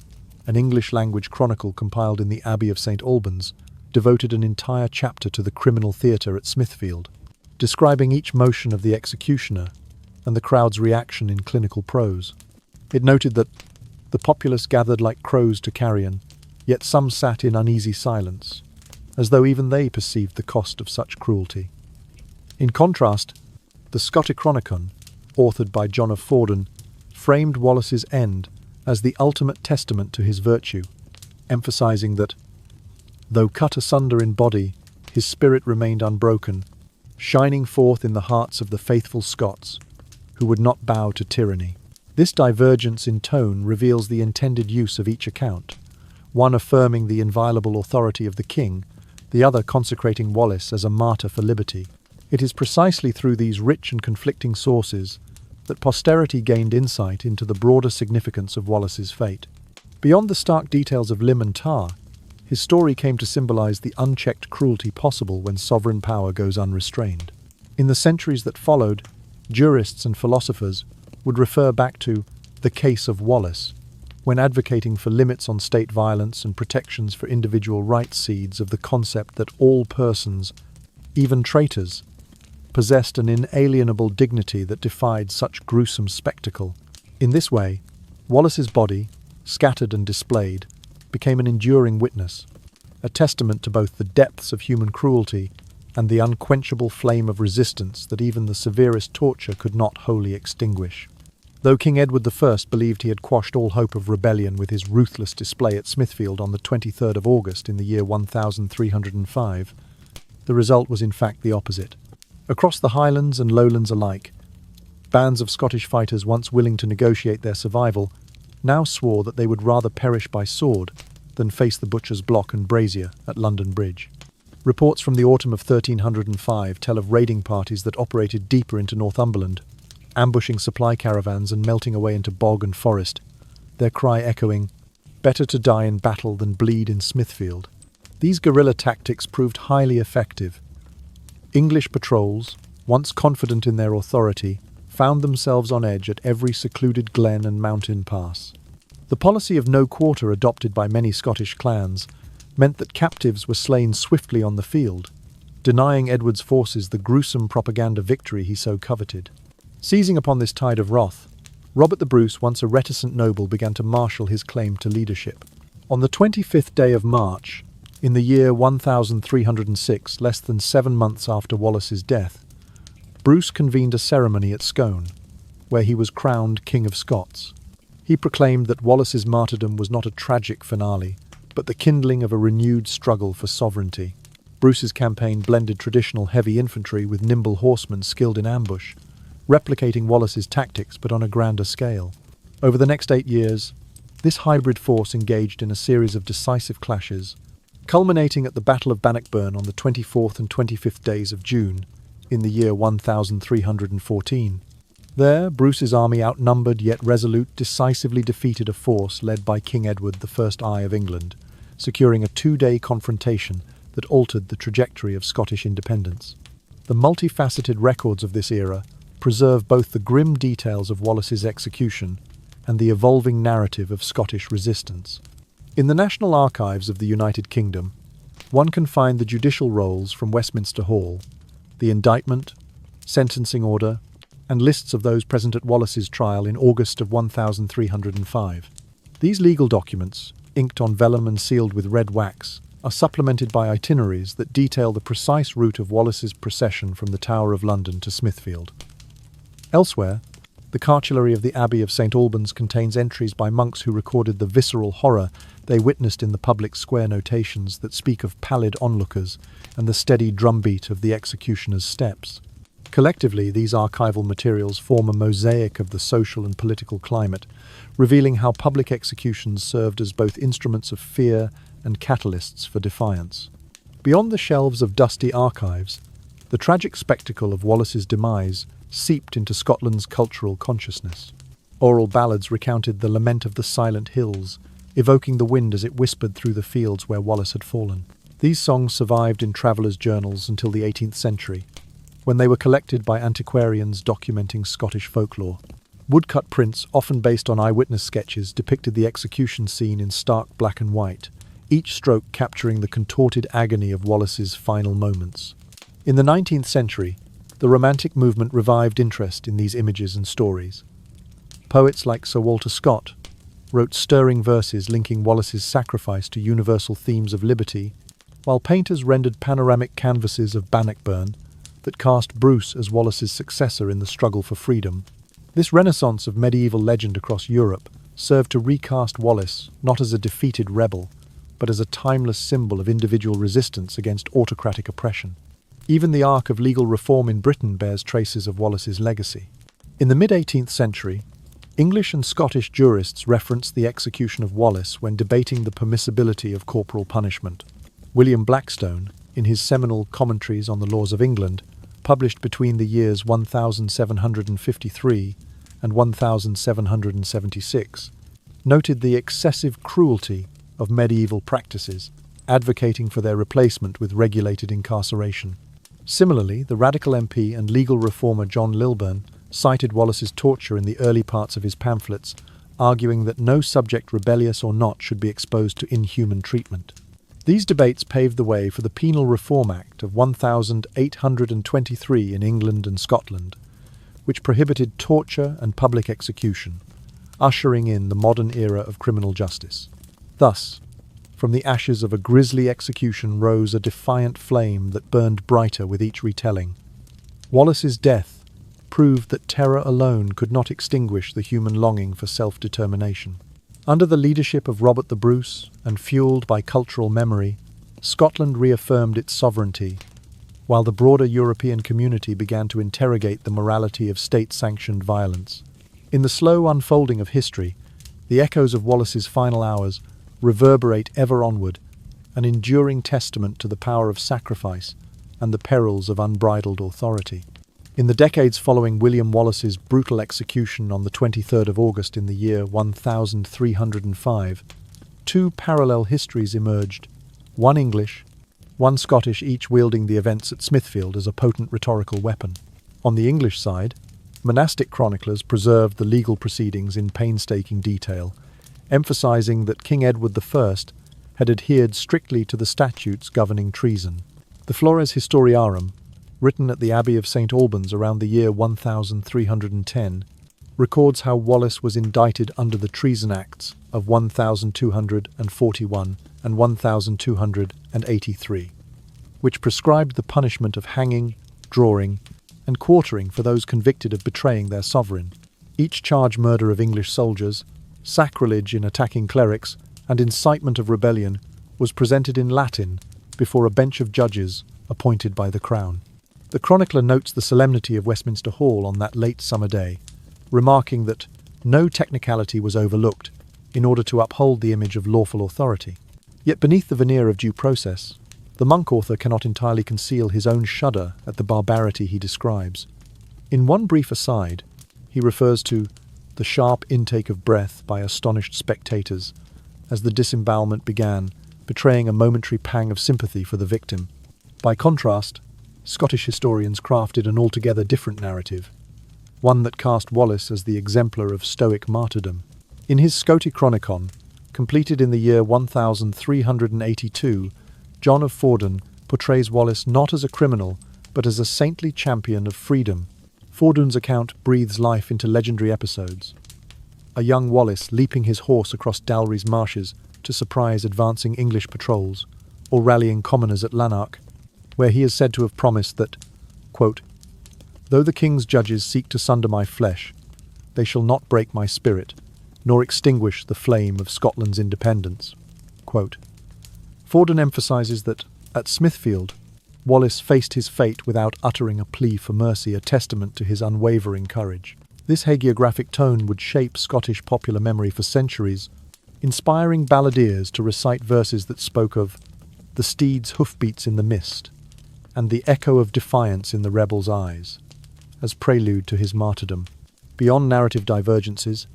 Speaker 1: an English-language chronicle compiled in the Abbey of St. Albans, devoted an entire chapter to the criminal theatre at Smithfield, describing each motion of the executioner and the crowd's reaction in clinical prose. It noted that the populace gathered like crows to carrion, yet some sat in uneasy silence, as though even they perceived the cost of such cruelty. In contrast, the Scotichronicon, authored by John of Fordun, framed Wallace's end as the ultimate testament to his virtue, emphasizing that, though cut asunder in body, his spirit remained unbroken, shining forth in the hearts of the faithful Scots, who would not bow to tyranny. This divergence in tone reveals the intended use of each account, one affirming the inviolable authority of the king, the other consecrating Wallace as a martyr for liberty. It is precisely through these rich and conflicting sources that posterity gained insight into the broader significance of Wallace's fate. Beyond the stark details of limb and tar, his story came to symbolize the unchecked cruelty possible when sovereign power goes unrestrained. In the centuries that followed, jurists and philosophers would refer back to the case of Wallace when advocating for limits on state violence and protections for individual rights, seeds of the concept that all persons, even traitors, possessed an inalienable dignity that defied such gruesome spectacle. In this way, Wallace's body, scattered and displayed, became an enduring witness, a testament to both the depths of human cruelty and the unquenchable flame of resistance that even the severest torture could not wholly extinguish. Though King Edward I believed he had quashed all hope of rebellion with his ruthless display at Smithfield on the 23rd of August in the year 1305, the result was in fact the opposite. Across the Highlands and Lowlands alike, bands of Scottish fighters once willing to negotiate their survival now swore that they would rather perish by sword than face the butcher's block and brazier at London Bridge. Reports from the autumn of 1305 tell of raiding parties that operated deeper into Northumberland, ambushing supply caravans and melting away into bog and forest, their cry echoing, "Better to die in battle than bleed in Smithfield." These guerrilla tactics proved highly effective. English patrols, once confident in their authority, found themselves on edge at every secluded glen and mountain pass. The policy of no quarter adopted by many Scottish clans meant that captives were slain swiftly on the field, denying Edward's forces the gruesome propaganda victory he so coveted. Seizing upon this tide of wrath, Robert the Bruce, once a reticent noble, began to marshal his claim to leadership. On the 25th day of March, in the year 1306, less than 7 months after Wallace's death, Bruce convened a ceremony at Scone, where he was crowned King of Scots. He proclaimed that Wallace's martyrdom was not a tragic finale, but the kindling of a renewed struggle for sovereignty. Bruce's campaign blended traditional heavy infantry with nimble horsemen skilled in ambush, replicating Wallace's tactics but on a grander scale. Over the next 8 years, this hybrid force engaged in a series of decisive clashes, culminating at the Battle of Bannockburn on the 24th and 25th days of June, in the year 1314. There, Bruce's army, outnumbered yet resolute, decisively defeated a force led by King Edward I of England, securing a 2-day confrontation that altered the trajectory of Scottish independence. The multifaceted records of this era preserve both the grim details of Wallace's execution and the evolving narrative of Scottish resistance. In the National Archives of the United Kingdom, one can find the judicial rolls from Westminster Hall, the indictment, sentencing order, and lists of those present at Wallace's trial in August of 1305. These legal documents, inked on vellum and sealed with red wax, are supplemented by itineraries that detail the precise route of Wallace's procession from the Tower of London to Smithfield. Elsewhere, the cartulary of the Abbey of St Albans contains entries by monks who recorded the visceral horror they witnessed in the public square notations that speak of pallid onlookers and the steady drumbeat of the executioner's steps. Collectively, these archival materials form a mosaic of the social and political climate, revealing how public executions served as both instruments of fear and catalysts for defiance. Beyond the shelves of dusty archives, the tragic spectacle of Wallace's demise seeped into Scotland's cultural consciousness. Oral ballads recounted the lament of the silent hills, evoking the wind as it whispered through the fields where Wallace had fallen. These songs survived in travellers' journals until the 18th century, when they were collected by antiquarians documenting Scottish folklore. Woodcut prints, often based on eyewitness sketches, depicted the execution scene in stark black and white, each stroke capturing the contorted agony of Wallace's final moments. In the 19th century, the Romantic movement revived interest in these images and stories. Poets like Sir Walter Scott wrote stirring verses linking Wallace's sacrifice to universal themes of liberty, while painters rendered panoramic canvases of Bannockburn that cast Bruce as Wallace's successor in the struggle for freedom. This renaissance of medieval legend across Europe served to recast Wallace not as a defeated rebel, but as a timeless symbol of individual resistance against autocratic oppression. Even the arc of legal reform in Britain bears traces of Wallace's legacy. In the mid-18th century, English and Scottish jurists referenced the execution of Wallace when debating the permissibility of corporal punishment. William Blackstone, in his seminal Commentaries on the Laws of England, published between the years 1753 and 1776, noted the excessive cruelty of medieval practices, advocating for their replacement with regulated incarceration. Similarly, the radical MP and legal reformer John Lilburne cited Wallace's torture in the early parts of his pamphlets, arguing that no subject, rebellious or not, should be exposed to inhuman treatment. These debates paved the way for the Penal Reform Act of 1823 in England and Scotland, which prohibited torture and public execution, ushering in the modern era of criminal justice. Thus, from the ashes of a grisly execution rose a defiant flame that burned brighter with each retelling. Wallace's death proved that terror alone could not extinguish the human longing for self-determination. Under the leadership of Robert the Bruce, and fueled by cultural memory, Scotland reaffirmed its sovereignty, while the broader European community began to interrogate the morality of state-sanctioned violence. In the slow unfolding of history, the echoes of Wallace's final hours reverberate ever onward, an enduring testament to the power of sacrifice and the perils of unbridled authority. In the decades following William Wallace's brutal execution on the 23rd of August in the year 1305, two parallel histories emerged, one English, one Scottish, each wielding the events at Smithfield as a potent rhetorical weapon. On the English side, monastic chroniclers preserved the legal proceedings in painstaking detail, emphasizing that King Edward I had adhered strictly to the statutes governing treason. The Flores Historiarum, written at the Abbey of St. Albans around the year 1310, records how Wallace was indicted under the Treason Acts of 1241 and 1283, which prescribed the punishment of hanging, drawing, and quartering for those convicted of betraying their sovereign. Each charge murder of English soldiers, sacrilege in attacking clerics, and incitement of rebellion was presented in Latin before a bench of judges appointed by the Crown. The chronicler notes the solemnity of Westminster Hall on that late summer day, remarking that no technicality was overlooked in order to uphold the image of lawful authority. Yet beneath the veneer of due process, the monk author cannot entirely conceal his own shudder at the barbarity he describes. In one brief aside, he refers to the sharp intake of breath by astonished spectators as the disembowelment began, betraying a momentary pang of sympathy for the victim. By contrast, Scottish historians crafted an altogether different narrative, one that cast Wallace as the exemplar of Stoic martyrdom. In his Scotichronicon, completed in the year 1382, John of Fordun portrays Wallace not as a criminal, but as a saintly champion of freedom. Fordun's account breathes life into legendary episodes. A young Wallace leaping his horse across Dalry's marshes to surprise advancing English patrols, or rallying commoners at Lanark, where he is said to have promised that, quote, "Though the king's judges seek to sunder my flesh, they shall not break my spirit, nor extinguish the flame of Scotland's independence." Quote. Fordun emphasizes that, at Smithfield, Wallace faced his fate without uttering a plea for mercy, a testament to his unwavering courage. This hagiographic tone would shape Scottish popular memory for centuries, inspiring balladeers to recite verses that spoke of the steed's hoofbeats in the mist and the echo of defiance in the rebel's eyes, as prelude to his martyrdom. Beyond narrative divergences,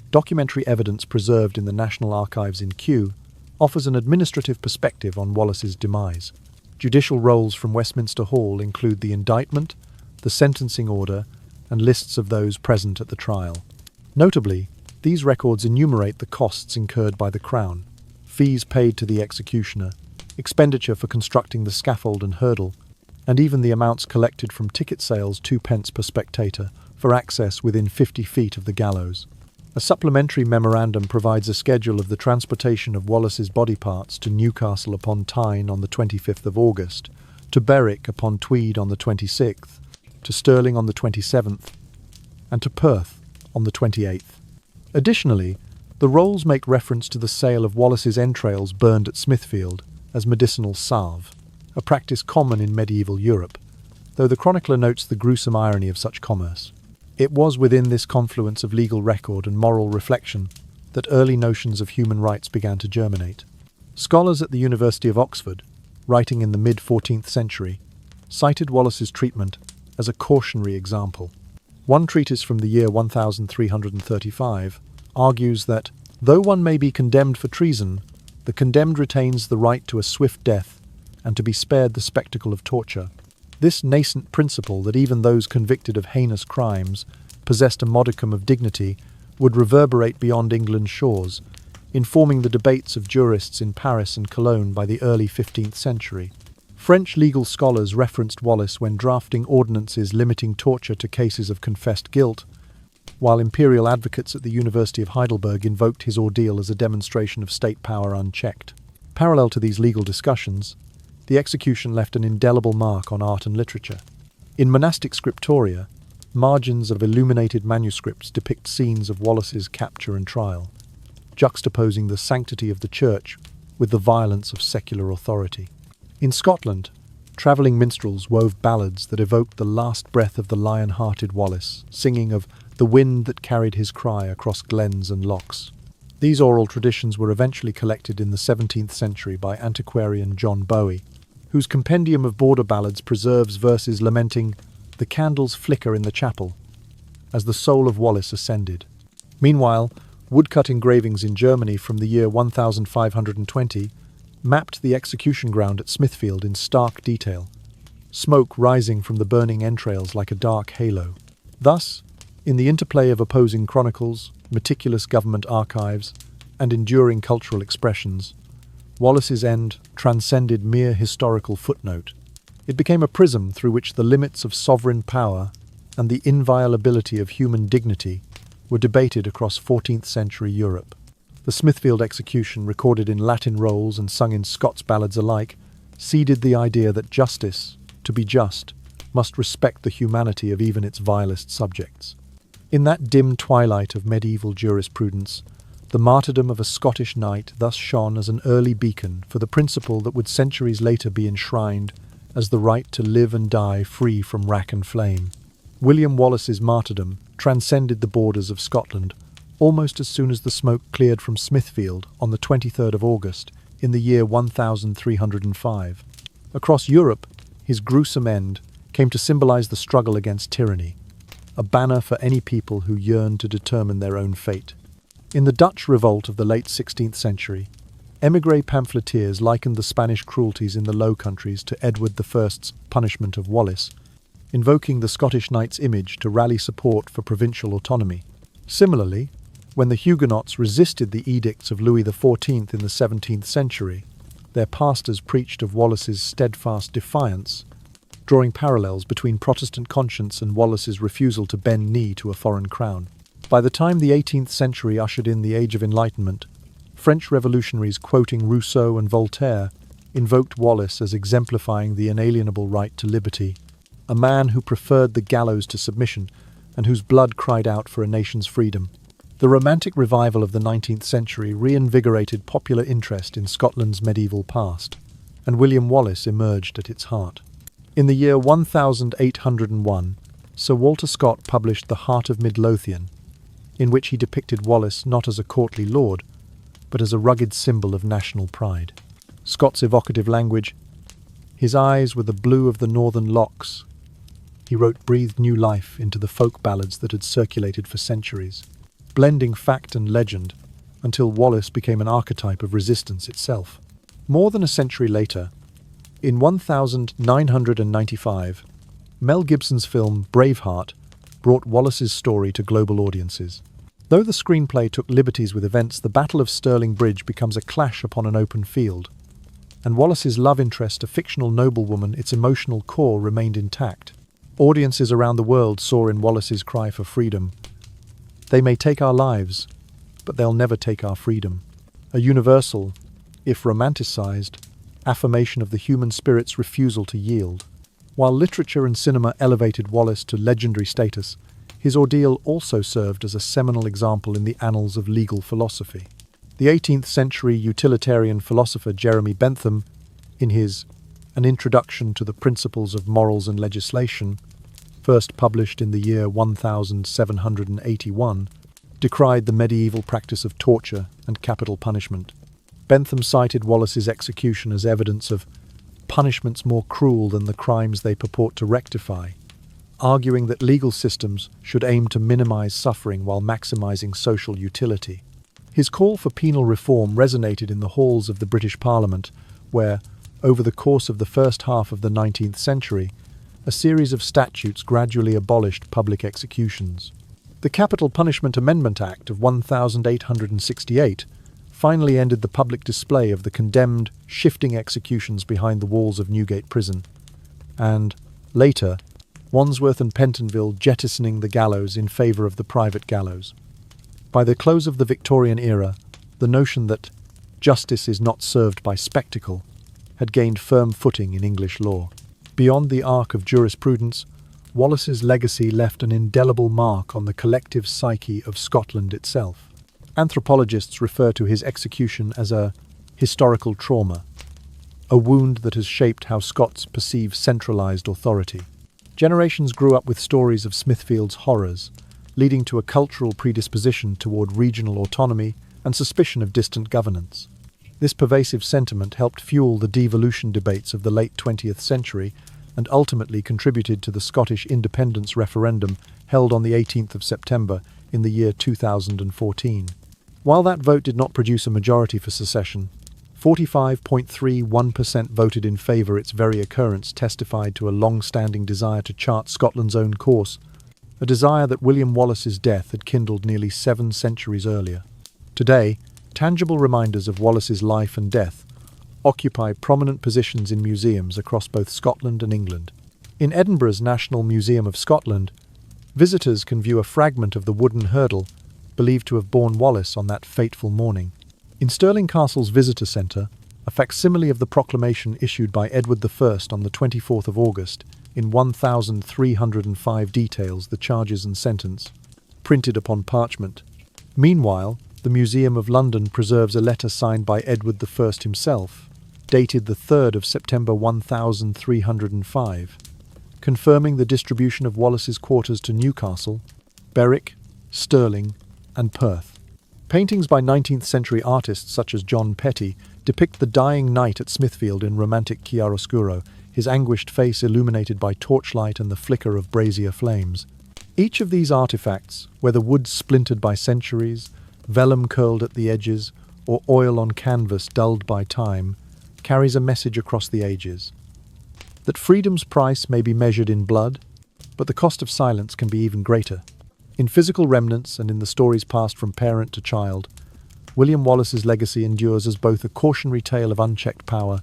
Speaker 1: documentary evidence preserved in the National Archives in Kew offers an administrative perspective on Wallace's demise. Judicial rolls from Westminster Hall include the indictment, the sentencing order, and lists of those present at the trial. Notably, these records enumerate the costs incurred by the Crown, fees paid to the executioner, expenditure for constructing the scaffold and hurdle, and even the amounts collected from ticket sales 2 pence per spectator for access within 50 feet of the gallows. A supplementary memorandum provides a schedule of the transportation of Wallace's body parts to Newcastle upon Tyne on the 25th of August, to Berwick upon Tweed on the 26th, to Stirling on the 27th, and to Perth on the 28th. Additionally, the rolls make reference to the sale of Wallace's entrails burned at Smithfield as medicinal salve, a practice common in medieval Europe, though the chronicler notes the gruesome irony of such commerce. It was within this confluence of legal record and moral reflection that early notions of human rights began to germinate. Scholars at the University of Oxford, writing in the mid-14th century, cited Wallace's treatment as a cautionary example. One treatise from the year 1335 argues that, though one may be condemned for treason, the condemned retains the right to a swift death and to be spared the spectacle of torture. This nascent principle that even those convicted of heinous crimes possessed a modicum of dignity would reverberate beyond England's shores, informing the debates of jurists in Paris and Cologne by the early 15th century. French legal scholars referenced Wallace when drafting ordinances limiting torture to cases of confessed guilt, while imperial advocates at the University of Heidelberg invoked his ordeal as a demonstration of state power unchecked. Parallel to these legal discussions, the execution left an indelible mark on art and literature. In monastic scriptoria, margins of illuminated manuscripts depict scenes of Wallace's capture and trial, juxtaposing the sanctity of the church with the violence of secular authority. In Scotland, travelling minstrels wove ballads that evoked the last breath of the lion-hearted Wallace, singing of the wind that carried his cry across glens and lochs. These oral traditions were eventually collected in the 17th century by antiquarian John Bowie, whose compendium of border ballads preserves verses lamenting "the candles flicker in the chapel" as the soul of Wallace ascended. Meanwhile, woodcut engravings in Germany from the year 1520 mapped the execution ground at Smithfield in stark detail, smoke rising from the burning entrails like a dark halo. Thus, in the interplay of opposing chronicles, meticulous government archives, and enduring cultural expressions, Wallace's end transcended mere historical footnote. It became a prism through which the limits of sovereign power and the inviolability of human dignity were debated across 14th century Europe. The Smithfield execution, recorded in Latin rolls and sung in Scots ballads alike, seeded the idea that justice, to be just, must respect the humanity of even its vilest subjects. In that dim twilight of medieval jurisprudence, the martyrdom of a Scottish knight thus shone as an early beacon for the principle that would centuries later be enshrined as the right to live and die free from rack and flame. William Wallace's martyrdom transcended the borders of Scotland almost as soon as the smoke cleared from Smithfield on the 23rd of August in the year 1305. Across Europe, his gruesome end came to symbolize the struggle against tyranny, a banner for any people who yearned to determine their own fate. In the Dutch revolt of the late 16th century, émigré pamphleteers likened the Spanish cruelties in the Low Countries to Edward I's punishment of Wallace, invoking the Scottish knight's image to rally support for provincial autonomy. Similarly, when the Huguenots resisted the edicts of Louis XIV in the 17th century, their pastors preached of Wallace's steadfast defiance, drawing parallels between Protestant conscience and Wallace's refusal to bend knee to a foreign crown. By the time the 18th century ushered in the Age of Enlightenment, French revolutionaries quoting Rousseau and Voltaire invoked Wallace as exemplifying the inalienable right to liberty, a man who preferred the gallows to submission and whose blood cried out for a nation's freedom. The Romantic revival of the 19th century reinvigorated popular interest in Scotland's medieval past, and William Wallace emerged at its heart. In the year 1801, Sir Walter Scott published The Heart of Midlothian, in which he depicted Wallace not as a courtly lord, but as a rugged symbol of national pride. Scott's evocative language, "His eyes were the blue of the northern lochs," he wrote, breathed new life into the folk ballads that had circulated for centuries, blending fact and legend until Wallace became an archetype of resistance itself. More than a century later, in 1995, Mel Gibson's film Braveheart brought Wallace's story to global audiences. Though the screenplay took liberties with events, the Battle of Stirling Bridge becomes a clash upon an open field, and Wallace's love interest, a fictional noblewoman, its emotional core remained intact. Audiences around the world saw in Wallace's cry for freedom, "They may take our lives, but they'll never take our freedom," a universal, if romanticized, affirmation of the human spirit's refusal to yield. While literature and cinema elevated Wallace to legendary status, his ordeal also served as a seminal example in the annals of legal philosophy. The 18th century utilitarian philosopher Jeremy Bentham, in his An Introduction to the Principles of Morals and Legislation, first published in the year 1781, decried the medieval practice of torture and capital punishment. Bentham cited Wallace's execution as evidence of punishments more cruel than the crimes they purport to rectify, arguing that legal systems should aim to minimize suffering while maximizing social utility. His call for penal reform resonated in the halls of the British Parliament, where, over the course of the first half of the 19th century, a series of statutes gradually abolished public executions. The Capital Punishment Amendment Act of 1868 finally ended the public display of the condemned, shifting executions behind the walls of Newgate Prison, and, later, Wandsworth and Pentonville jettisoning the gallows in favour of the private gallows. By the close of the Victorian era, the notion that justice is not served by spectacle had gained firm footing in English law. Beyond the arc of jurisprudence, Wallace's legacy left an indelible mark on the collective psyche of Scotland itself. Anthropologists refer to his execution as a historical trauma, a wound that has shaped how Scots perceive centralised authority. Generations grew up with stories of Smithfield's horrors, leading to a cultural predisposition toward regional autonomy and suspicion of distant governance. This pervasive sentiment helped fuel the devolution debates of the late 20th century and ultimately contributed to the Scottish independence referendum held on the 18th of September in the year 2014. While that vote did not produce a majority for secession, 45.31% voted in favour. Its very occurrence testified to a long-standing desire to chart Scotland's own course, a desire that William Wallace's death had kindled nearly 7 centuries earlier. Today, tangible reminders of Wallace's life and death occupy prominent positions in museums across both Scotland and England. In Edinburgh's National Museum of Scotland, visitors can view a fragment of the wooden hurdle believed to have borne Wallace on that fateful morning. In Stirling Castle's visitor centre, a facsimile of the proclamation issued by Edward I on the 24th of August in 1,305 details the charges and sentence, printed upon parchment. Meanwhile, the Museum of London preserves a letter signed by Edward I himself, dated the 3rd of September 1305, confirming the distribution of Wallace's quarters to Newcastle, Berwick, Stirling, and Perth. Paintings by 19th century artists such as John Petty depict the dying knight at Smithfield in romantic chiaroscuro, his anguished face illuminated by torchlight and the flicker of brazier flames. Each of these artifacts, whether wood splintered by centuries, vellum curled at the edges, or oil on canvas dulled by time, carries a message across the ages. That freedom's price may be measured in blood, but the cost of silence can be even greater. In physical remnants and in the stories passed from parent to child, William Wallace's legacy endures as both a cautionary tale of unchecked power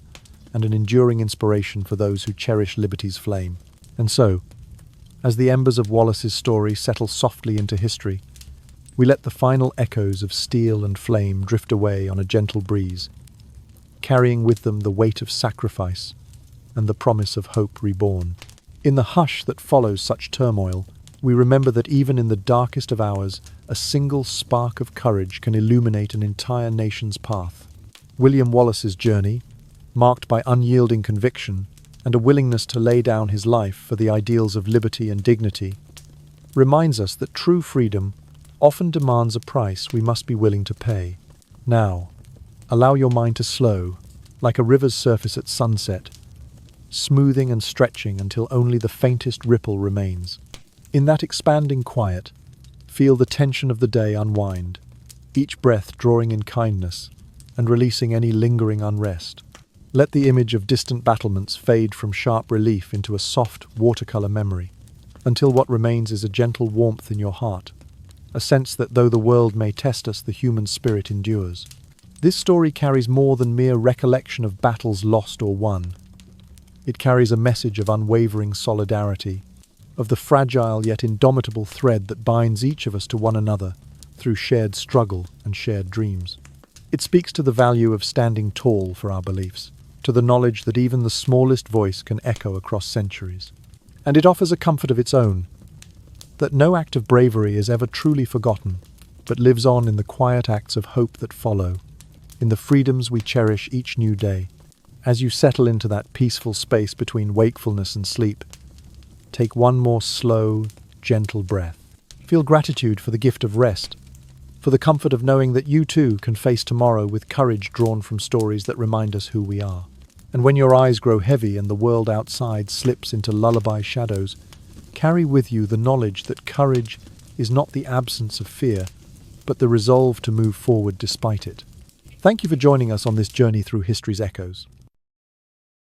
Speaker 1: and an enduring inspiration for those who cherish liberty's flame. And so, as the embers of Wallace's story settle softly into history, we let the final echoes of steel and flame drift away on a gentle breeze, carrying with them the weight of sacrifice and the promise of hope reborn. In the hush that follows such turmoil, we remember that even in the darkest of hours, a single spark of courage can illuminate an entire nation's path. William Wallace's journey, marked by unyielding conviction and a willingness to lay down his life for the ideals of liberty and dignity, reminds us that true freedom often demands a price we must be willing to pay. Now, allow your mind to slow, like a river's surface at sunset, smoothing and stretching until only the faintest ripple remains. In that expanding quiet, feel the tension of the day unwind, each breath drawing in kindness and releasing any lingering unrest. Let the image of distant battlements fade from sharp relief into a soft watercolor memory, until what remains is a gentle warmth in your heart, a sense that though the world may test us, the human spirit endures. This story carries more than mere recollection of battles lost or won. It carries a message of unwavering solidarity, of the fragile yet indomitable thread that binds each of us to one another through shared struggle and shared dreams. It speaks to the value of standing tall for our beliefs, to the knowledge that even the smallest voice can echo across centuries. And it offers a comfort of its own, that no act of bravery is ever truly forgotten, but lives on in the quiet acts of hope that follow, in the freedoms we cherish each new day. As you settle into that peaceful space between wakefulness and sleep, take one more slow, gentle breath. Feel gratitude for the gift of rest, for the comfort of knowing that you too can face tomorrow with courage drawn from stories that remind us who we are. And when your eyes grow heavy and the world outside slips into lullaby shadows, carry with you the knowledge that courage is not the absence of fear, but the resolve to move forward despite it. Thank you for joining us on this journey through history's echoes.